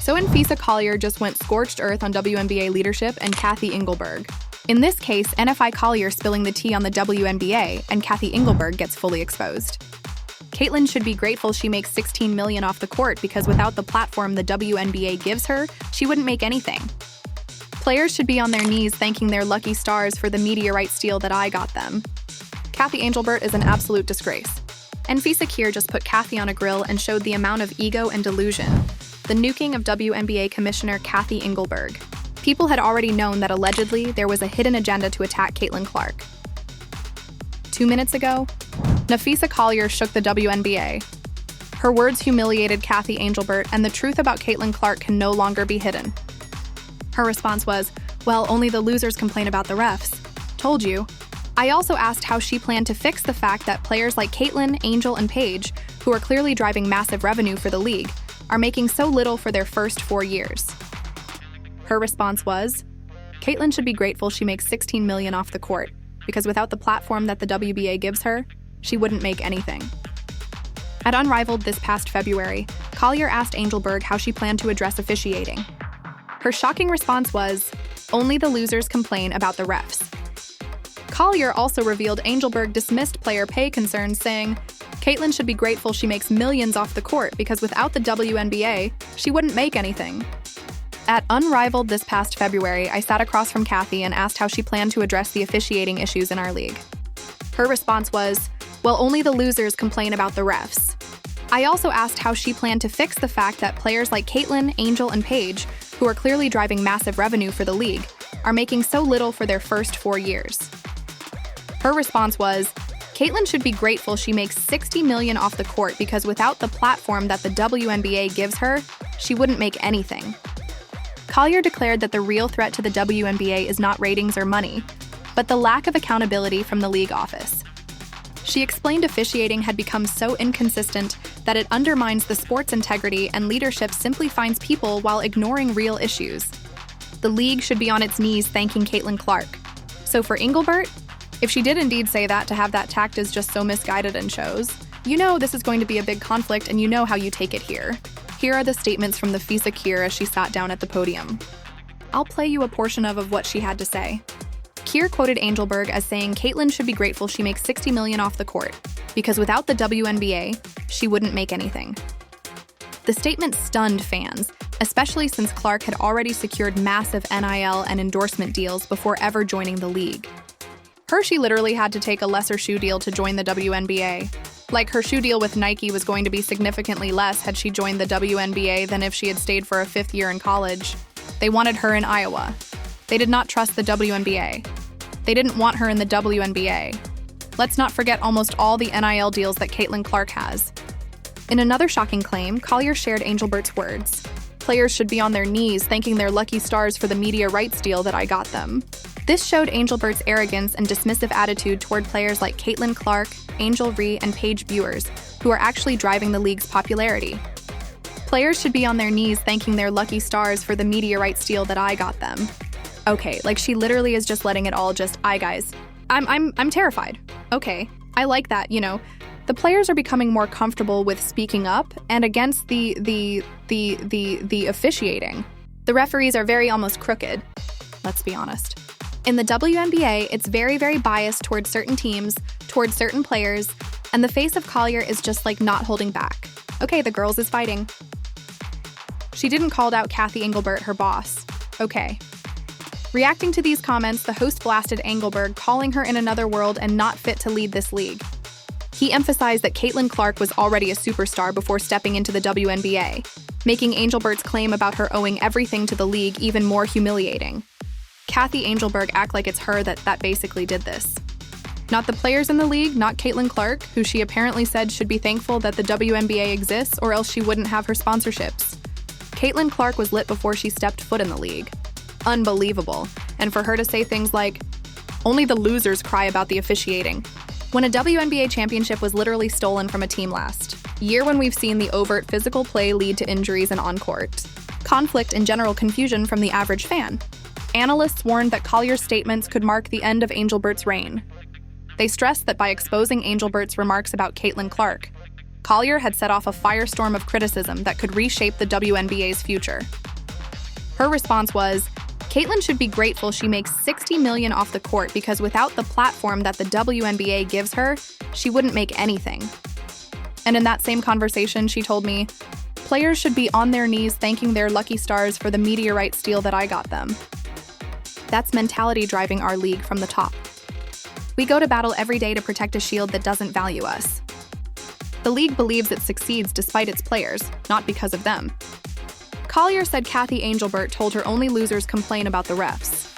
So Napheesa Collier just went scorched earth on WNBA leadership and Cathy Engelbert. In this case, NFI Collier spilling the tea on the WNBA, and Cathy Engelbert gets fully exposed. Caitlin should be grateful she makes $16 million off the court because without the platform the WNBA gives her, she wouldn't make anything. Players should be on their knees thanking their lucky stars for the media rights deal that I got them. Cathy Engelbert is an absolute disgrace. Napheesa Collier just put Cathy on a grill and showed the amount of ego and delusion. The nuking of WNBA Commissioner Cathy Engelbert. People had already known that allegedly there was a hidden agenda to attack Caitlin Clark. 2 minutes ago, Napheesa Collier shook the WNBA. Her words humiliated Cathy Engelbert, and the truth about Caitlin Clark can no longer be hidden. Her response was, "Well, only the losers complain about the refs. Told you." I also asked how she planned to fix the fact that players like Caitlin, Angel, and Paige, who are clearly driving massive revenue for the league, are making so little for their first 4 years. Her response was, "Caitlin should be grateful she makes $16 million off the court, because without the platform that the WBA gives her, she wouldn't make anything." At Unrivaled this past February, Collier asked Engelbert how she planned to address officiating. Her shocking response was, "Only the losers complain about the refs." Collier also revealed Engelbert dismissed player pay concerns, saying, "Caitlin should be grateful she makes millions off the court because without the WNBA, she wouldn't make anything." At Unrivaled this past February, I sat across from Cathy and asked how she planned to address the officiating issues in our league. Her response was, "Well, only the losers complain about the refs." I also asked how she planned to fix the fact that players like Caitlin, Angel, and Paige, who are clearly driving massive revenue for the league, are making so little for their first 4 years. Her response was, "Caitlin should be grateful she makes $60 million off the court because without the platform that the WNBA gives her, she wouldn't make anything." Collier declared that the real threat to the WNBA is not ratings or money, but the lack of accountability from the league office. She explained officiating had become so inconsistent that it undermines the sport's integrity and leadership simply finds people while ignoring real issues. The league should be on its knees thanking Caitlin Clark. So for Engelbert, if she did indeed say that, to have that tact is just so misguided and shows, you know this is going to be a big conflict and you know how you take it here. Here are the statements from Napheesa Collier as she sat down at the podium. I'll play you a portion of what she had to say. Collier quoted Engelbert as saying Caitlin should be grateful she makes $60 million off the court, because without the WNBA, she wouldn't make anything. The statement stunned fans, especially since Clark had already secured massive NIL and endorsement deals before ever joining the league. She literally had to take a lesser shoe deal to join the WNBA. Like her shoe deal with Nike was going to be significantly less had she joined the WNBA than if she had stayed for a 5th year in college. They wanted her in Iowa. They did not trust the WNBA. They didn't want her in the WNBA. Let's not forget almost all the NIL deals that Caitlin Clark has. In another shocking claim, Collier shared Engelbert's words. "Players should be on their knees thanking their lucky stars for the media rights deal that I got them." This showed Engelbert's arrogance and dismissive attitude toward players like Caitlin Clark, Angel Ree, and Paige Viewers, who are actually driving the league's popularity. Players should be on their knees thanking their lucky stars for the media rights deal that I got them. Okay, like she literally is just letting it all just, guys. I'm terrified. Okay, I like that, you know. The players are becoming more comfortable with speaking up and against the officiating. The referees are very almost crooked, let's be honest. In the WNBA, it's very, very biased towards certain teams, towards certain players, and the face of Collier is just like not holding back. Okay, the girls is fighting. She didn't call out Cathy Engelbert, her boss. Okay. Reacting to these comments, the host blasted Engelbert, calling her in another world and not fit to lead this league. He emphasized that Caitlin Clark was already a superstar before stepping into the WNBA, making Engelbert's claim about her owing everything to the league even more humiliating. Cathy Engelbert act like it's her that basically did this. Not the players in the league, not Caitlin Clark, who she apparently said should be thankful that the WNBA exists or else she wouldn't have her sponsorships. Caitlin Clark was lit before she stepped foot in the league. Unbelievable. And for her to say things like, "Only the losers cry about the officiating," when a WNBA championship was literally stolen from a team last year, when we've seen the overt physical play lead to injuries and on-court conflict and general confusion from the average fan. Analysts warned that Collier's statements could mark the end of Engelbert's reign. They stressed that by exposing Engelbert's remarks about Caitlin Clark, Collier had set off a firestorm of criticism that could reshape the WNBA's future. Her response was, Caitlin should be grateful she makes $60 million off the court because without the platform that the WNBA gives her, she wouldn't make anything. And in that same conversation, she told me, players should be on their knees thanking their lucky stars for the meteorite steal that I got them. That's mentality driving our league from the top. We go to battle every day to protect a shield that doesn't value us. The league believes it succeeds despite its players, not because of them. Collier said Cathy Engelbert told her only losers complain about the refs.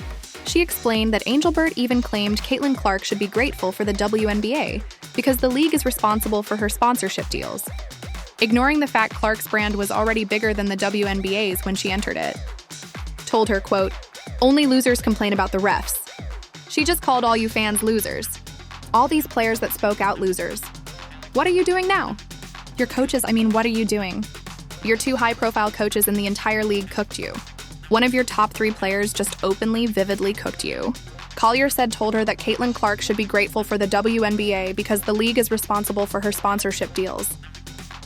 She explained that Engelbert even claimed Caitlin Clark should be grateful for the WNBA because the league is responsible for her sponsorship deals, ignoring the fact Clark's brand was already bigger than the WNBA's when she entered it. Told her, quote, only losers complain about the refs. She just called all you fans losers. All these players that spoke out losers. What are you doing now? Your coaches, what are you doing? Your two high-profile coaches in the entire league cooked you. One of your top 3 players just openly, vividly cooked you. Collier told her that Caitlin Clark should be grateful for the WNBA because the league is responsible for her sponsorship deals.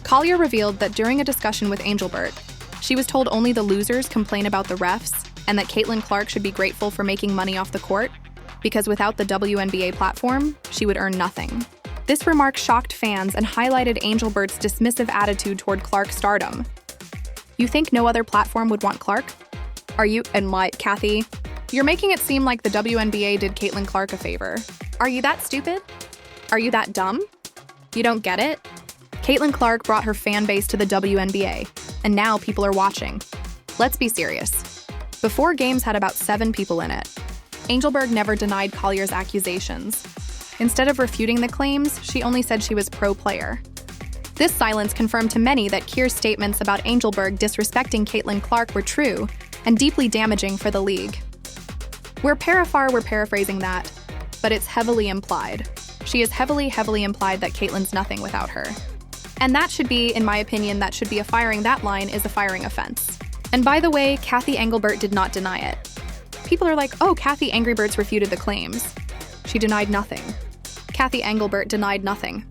Collier revealed that during a discussion with Engelbert, she was told only the losers complain about the refs and that Caitlin Clark should be grateful for making money off the court because without the WNBA platform, she would earn nothing. This remark shocked fans and highlighted Engelbert's dismissive attitude toward Clark's stardom. You think no other platform would want Clark? Cathy? You're making it seem like the WNBA did Caitlin Clark a favor. Are you that stupid? Are you that dumb? You don't get it? Caitlin Clark brought her fan base to the WNBA, and now people are watching. Let's be serious. Before games had about 7 people in it. Engelbert never denied Collier's accusations. Instead of refuting the claims, she only said she was pro-player. This silence confirmed to many that Kier's statements about Engelbert disrespecting Caitlin Clark were true and deeply damaging for the league. We're paraphrasing that, but it's heavily implied. She has heavily implied that Caitlyn's nothing without her. And that should be, in my opinion, that line is a firing offense. And by the way, Cathy Engelbert did not deny it. People are like, oh, Cathy Engelbert's refuted the claims. She denied nothing. Cathy Engelbert denied nothing.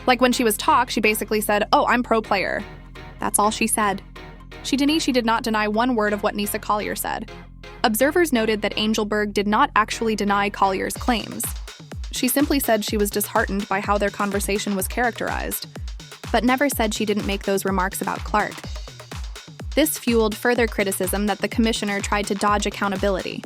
Like when she was talked, she basically said, oh, I'm pro-player. That's all she said. She did not deny one word of what Napheesa Collier said. Observers noted that Engelbert did not actually deny Collier's claims. She simply said she was disheartened by how their conversation was characterized, but never said she didn't make those remarks about Clark. This fueled further criticism that the commissioner tried to dodge accountability.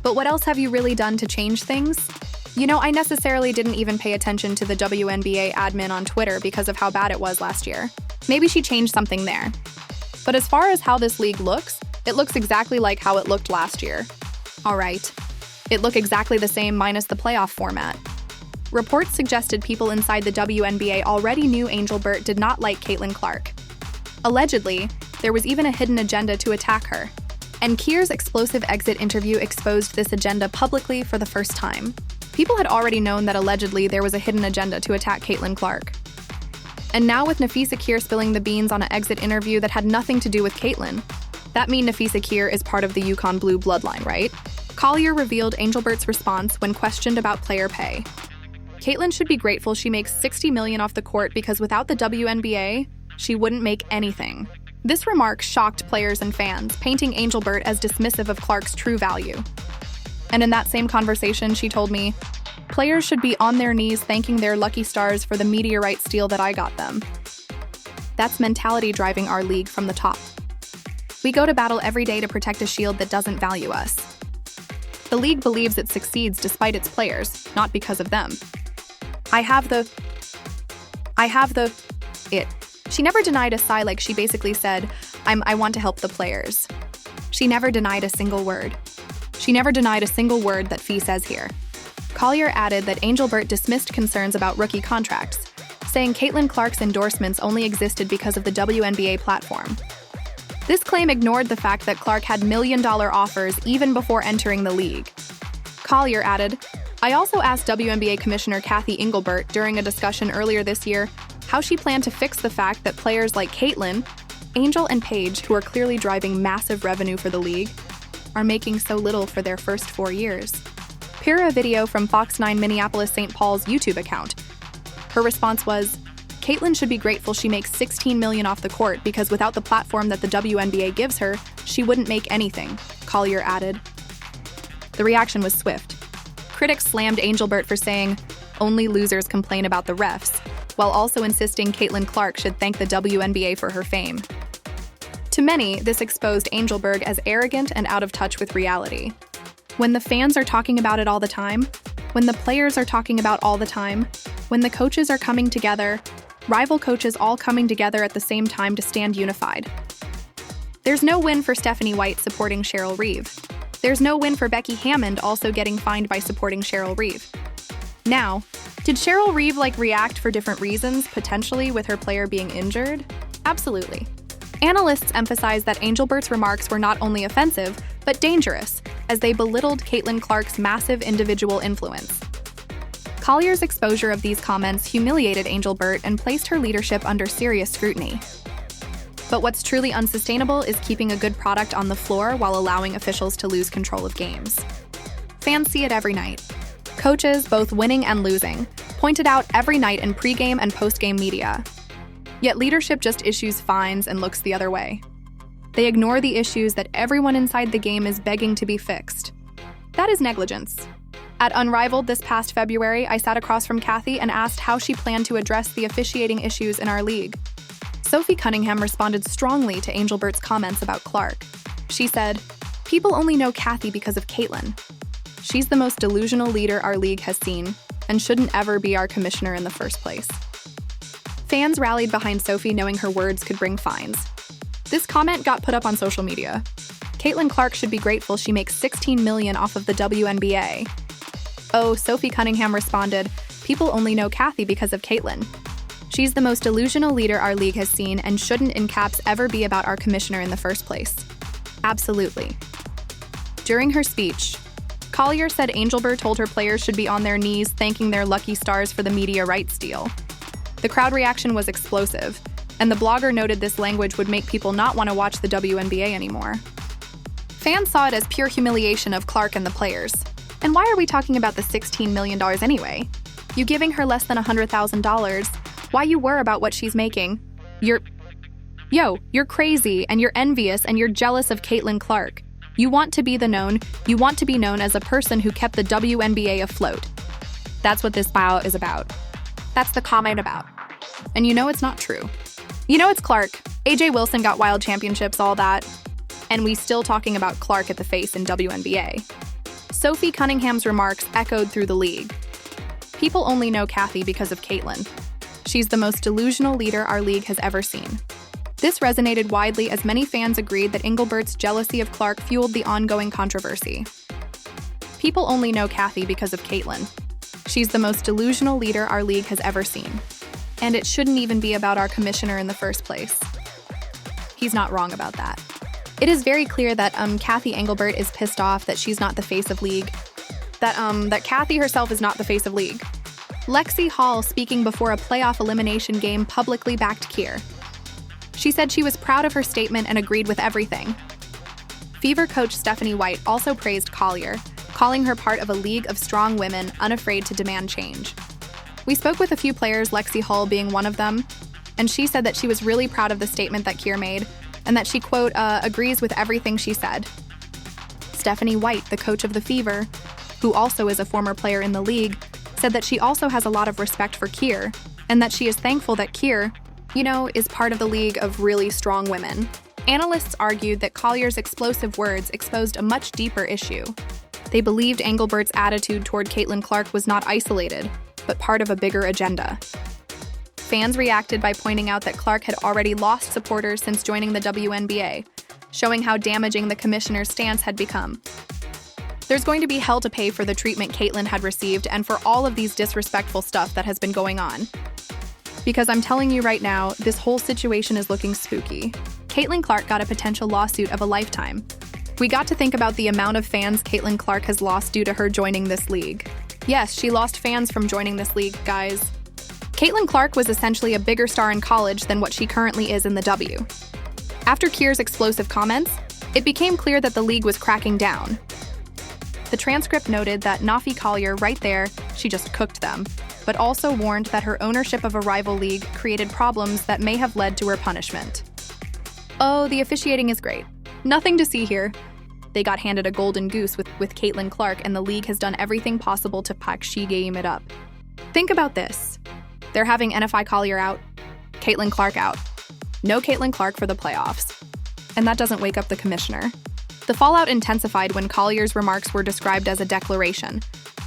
But what else have you really done to change things? I necessarily didn't even pay attention to the WNBA admin on Twitter because of how bad it was last year. Maybe she changed something there. But as far as how this league looks, it looks exactly like how it looked last year. All right. It looked exactly the same minus the playoff format. Reports suggested people inside the WNBA already knew Engelbert did not like Caitlin Clark. Allegedly, there was even a hidden agenda to attack her. And Kier's explosive exit interview exposed this agenda publicly for the first time. People had already known that allegedly there was a hidden agenda to attack Caitlin Clark. And now with Napheesa Kier spilling the beans on an exit interview that had nothing to do with Caitlin, that means Napheesa Kier is part of the Yukon Blue bloodline, right? Collier revealed Engelbert's response when questioned about player pay. Caitlin should be grateful she makes $60 million off the court because without the WNBA, she wouldn't make anything. This remark shocked players and fans, painting Engelbert as dismissive of Clark's true value. And in that same conversation, she told me, players should be on their knees thanking their lucky stars for the meteorite steal that I got them. That's mentality driving our league from the top. We go to battle every day to protect a shield that doesn't value us. The league believes it succeeds despite its players, not because of them. She never denied a sigh like she basically said, I want to help the players. She never denied a single word. She never denied a single word that Fee says here. Collier added that Engelbert dismissed concerns about rookie contracts, saying Caitlin Clark's endorsements only existed because of the WNBA platform. This claim ignored the fact that Clark had million-dollar offers even before entering the league. Collier added, I also asked WNBA Commissioner Cathy Engelbert during a discussion earlier this year how she planned to fix the fact that players like Caitlin, Angel, and Paige, who are clearly driving massive revenue for the league, are making so little for their first 4 years. Peer a video from Fox 9 Minneapolis St. Paul's YouTube account. Her response was, Caitlyn should be grateful she makes $16 million off the court because without the platform that the WNBA gives her, she wouldn't make anything, Collier added. The reaction was swift. Critics slammed Engelbert for saying, "Only losers complain about the refs," while also insisting Caitlin Clark should thank the WNBA for her fame. To many, this exposed Engelbert as arrogant and out of touch with reality. When the fans are talking about it all the time, when the players are talking about all the time, when the coaches are coming together, rival coaches all coming together at the same time to stand unified. There's no win for Stephanie White supporting Cheryl Reeve. There's no win for Becky Hammond also getting fined by supporting Cheryl Reeve. Now, did Cheryl Reeve react for different reasons, potentially with her player being injured? Absolutely. Analysts emphasize that Engelbert's remarks were not only offensive, but dangerous, as they belittled Caitlin Clark's massive individual influence. Collier's exposure of these comments humiliated Engelbert and placed her leadership under serious scrutiny. But what's truly unsustainable is keeping a good product on the floor while allowing officials to lose control of games. Fans see it every night. Coaches, both winning and losing, pointed out every night in pregame and postgame media. Yet leadership just issues fines and looks the other way. They ignore the issues that everyone inside the game is begging to be fixed. That is negligence. At Unrivaled this past February, I sat across from Cathy and asked how she planned to address the officiating issues in our league. Sophie Cunningham responded strongly to Engelbert's comments about Clark. She said, "People only know Cathy because of Caitlyn. She's the most delusional leader our league has seen, and shouldn't ever be our commissioner in the first place." Fans rallied behind Sophie knowing her words could bring fines. This comment got put up on social media. Caitlin Clark should be grateful she makes $16 million off of the WNBA. Oh, Sophie Cunningham responded, "People only know Cathy because of Caitlyn. She's the most delusional leader our league has seen and shouldn't in caps ever be about our commissioner in the first place." Absolutely. During her speech, Collier said Engelbert told her players should be on their knees thanking their lucky stars for the media rights deal. The crowd reaction was explosive, and the blogger noted this language would make people not want to watch the WNBA anymore. Fans saw it as pure humiliation of Clark and the players. And why are we talking about the $16 million anyway? You giving her less than $100,000, why you worry about what she's making? You're crazy, and you're envious, and you're jealous of Caitlin Clark. You want to be known as a person who kept the WNBA afloat. That's what this bio is about. That's the comment about. And you know it's not true. You know it's Clark. AJ Wilson got wild championships, all that. And we still talking about Clark at the face in WNBA. Sophie Cunningham's remarks echoed through the league. People only know Cathy because of Caitlyn. She's the most delusional leader our league has ever seen. This resonated widely as many fans agreed that Engelbert's jealousy of Clark fueled the ongoing controversy. People only know Cathy because of Caitlyn. She's the most delusional leader our league has ever seen. And it shouldn't even be about our commissioner in the first place. He's not wrong about that. It is very clear that Cathy Engelbert is pissed off that she's not the face of league. That Cathy herself is not the face of league. Lexi Hall, speaking before a playoff elimination game, publicly backed Keir. She said she was proud of her statement and agreed with everything. Fever coach Stephanie White also praised Collier, calling her part of a league of strong women unafraid to demand change. We spoke with a few players, Lexi Hall being one of them, and she said that she was really proud of the statement that Keir made, and that she, quote, agrees with everything she said. Stephanie White, the coach of the Fever, who also is a former player in the league, said that she also has a lot of respect for Keir, and that she is thankful that Keir, is part of the league of really strong women. Analysts argued that Collier's explosive words exposed a much deeper issue. They believed Engelbert's attitude toward Caitlin Clark was not isolated, but part of a bigger agenda. Fans reacted by pointing out that Clark had already lost supporters since joining the WNBA, showing how damaging the commissioner's stance had become. There's going to be hell to pay for the treatment Caitlin had received and for all of these disrespectful stuff that has been going on. Because I'm telling you right now, this whole situation is looking spooky. Caitlin Clark got a potential lawsuit of a lifetime. We got to think about the amount of fans Caitlin Clark has lost due to her joining this league. Yes, she lost fans from joining this league, guys. Caitlin Clark was essentially a bigger star in college than what she currently is in the W. After Keir's explosive comments, it became clear that the league was cracking down. The transcript noted that Napheesa Collier right there, she just cooked them. but also warned that her ownership of a rival league created problems that may have led to her punishment. Oh, the officiating is great. Nothing to see here. They got handed a golden goose with Caitlin Clark, and the league has done everything possible to game it up. Think about this. They're having NFI Collier out, Caitlin Clark out. No Caitlin Clark for the playoffs. And that doesn't wake up the commissioner. The fallout intensified when Collier's remarks were described as a declaration,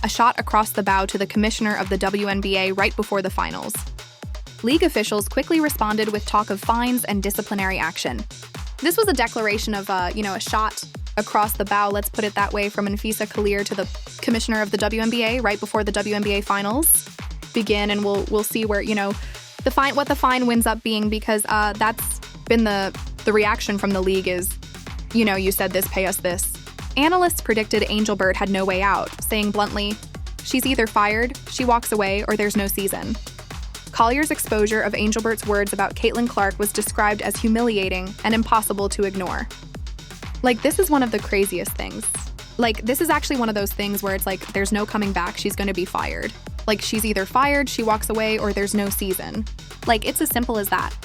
a shot across the bow to the commissioner of the WNBA right before the finals. League officials quickly responded with talk of fines and disciplinary action. This was a declaration of, a shot across the bow, let's put it that way, from Napheesa Collier to the commissioner of the WNBA right before the WNBA finals begin, and we'll see where, what the fine winds up being, because that's been the reaction from the league is, you said this, pay us this. Analysts predicted Engelbert had no way out, saying bluntly, she's either fired, she walks away, or there's no season. Collier's exposure of Engelbert's words about Caitlin Clark was described as humiliating and impossible to ignore. This is one of the craziest things. This is actually one of those things where it's there's no coming back, she's going to be fired. She's either fired, she walks away, or there's no season. It's as simple as that.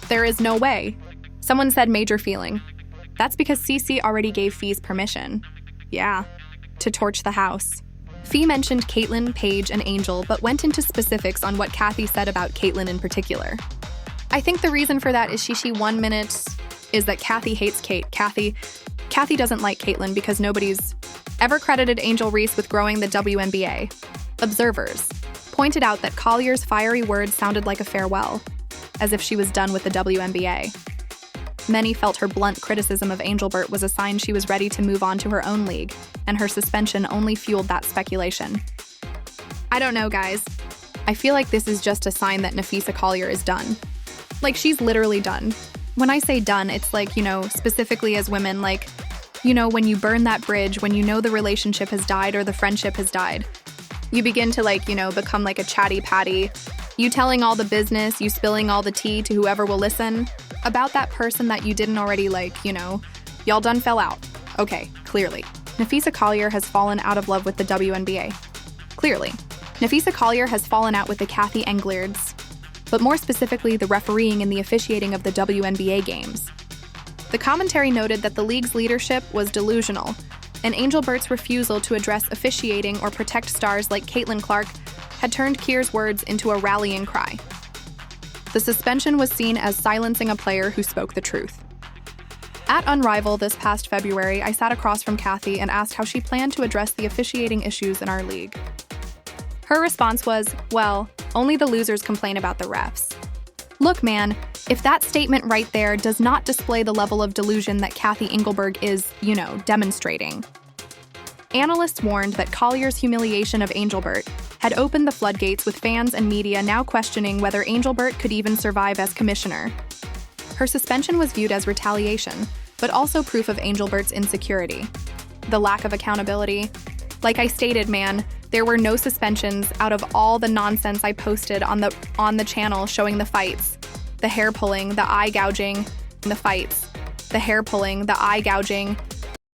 There is no way. Someone said major feeling. That's because CC already gave Fee's permission. Yeah, to torch the house. Fee mentioned Caitlin, Paige, and Angel, but went into specifics on what Cathy said about Caitlin in particular. I think the reason for that is she 1 minute is that Cathy hates Kate. Cathy doesn't like Caitlin because nobody's ever credited Angel Reese with growing the WNBA. Observers pointed out that Collier's fiery words sounded like a farewell, as if she was done with the WNBA. Many felt her blunt criticism of Engelbert was a sign she was ready to move on to her own league, and her suspension only fueled that speculation. I don't know, guys. I feel like this is just a sign that Napheesa Collier is done. She's literally done. When I say done, it's specifically as women, when you burn that bridge, when the relationship has died or the friendship has died, you begin to become a chatty patty. You telling all the business, you spilling all the tea to whoever will listen about that person that you didn't already y'all done fell out. Okay, clearly. Napheesa Collier has fallen out of love with the WNBA. Clearly. Napheesa Collier has fallen out with the Cathy Englerts, but more specifically the refereeing and the officiating of the WNBA games. The commentary noted that the league's leadership was delusional, and Engelbert's refusal to address officiating or protect stars like Caitlin Clark had turned Keir's words into a rallying cry. The suspension was seen as silencing a player who spoke the truth. At Unrivaled this past February, I sat across from Cathy and asked how she planned to address the officiating issues in our league. Her response was, well, only the losers complain about the refs. Look, man, if that statement right there does not display the level of delusion that Cathy Engelbert is, demonstrating. Analysts warned that Collier's humiliation of Engelbert had opened the floodgates, with fans and media now questioning whether Engelbert could even survive as commissioner. Her suspension was viewed as retaliation, but also proof of Engelbert's insecurity. The lack of accountability. Like I stated, man, there were no suspensions out of all the nonsense I posted on the channel showing the fights. The hair pulling, the eye gouging, the fights. The hair pulling, the eye gouging,